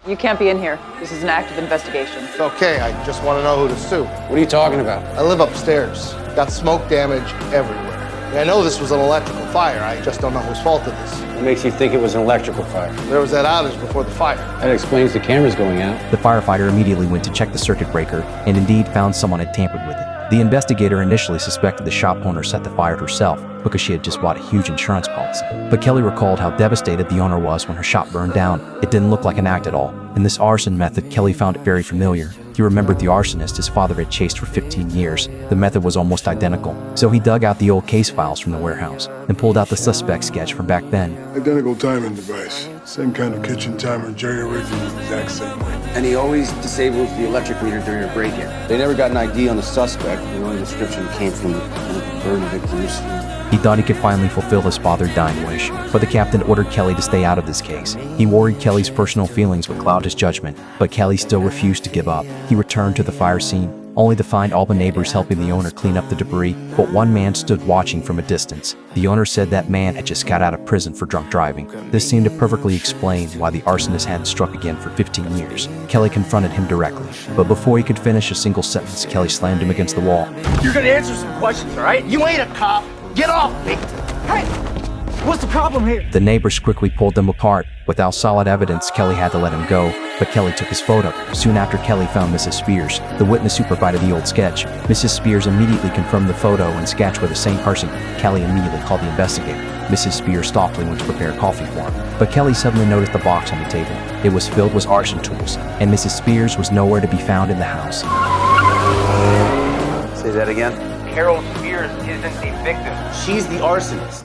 You can't be in here. This is an active investigation. It's okay, I just want to know who to sue. What are you talking about? I live upstairs. Got smoke damage everywhere. I know this was an electrical fire, I just don't know whose fault it is. What makes you think it was an electrical fire? There was that outage before the fire. That explains the cameras going out. The firefighter immediately went to check the circuit breaker and indeed found someone had tampered with it. The investigator initially suspected the shop owner set the fire herself because she had just bought a huge insurance policy. But Kelly recalled how devastated the owner was when her shop burned down. It didn't look like an act at all. In this arson method, Kelly found it very familiar. He remembered the arsonist his father had chased for 15 years. The method was almost identical. So he dug out the old case files from the warehouse and pulled out the suspect sketch from back then. Identical timing device. Same kind of kitchen timer Jerry rigged in the exact same way. And he always disables the electric meter during a break-in. They never got an ID on the suspect. The only description came from one of the burn victims. He thought he could finally fulfill his father's dying wish, but the captain ordered Kelly to stay out of this case. He worried Kelly's personal feelings would cloud his judgment, but Kelly still refused to give up. He returned to the fire scene, only to find all the neighbors helping the owner clean up the debris, but one man stood watching from a distance. The owner said that man had just got out of prison for drunk driving. This seemed to perfectly explain why the arsonist hadn't struck again for 15 years. Kelly confronted him directly, but before he could finish a single sentence, Kelly slammed him against the wall. You're gonna answer some questions, all right? You ain't a cop. Get off me! Hey! What's the problem here? The neighbors quickly pulled them apart. Without solid evidence, Kelly had to let him go, but Kelly took his photo. Soon after Kelly found Mrs. Spears, the witness who provided the old sketch. Mrs. Spears immediately confirmed the photo and sketch were the same person. Kelly immediately called the investigator. Mrs. Spears softly went to prepare coffee for him, but Kelly suddenly noticed the box on the table. It was filled with arson tools, and Mrs. Spears was nowhere to be found in the house. Say that again? Carol Spears isn't the victim. She's the arsonist.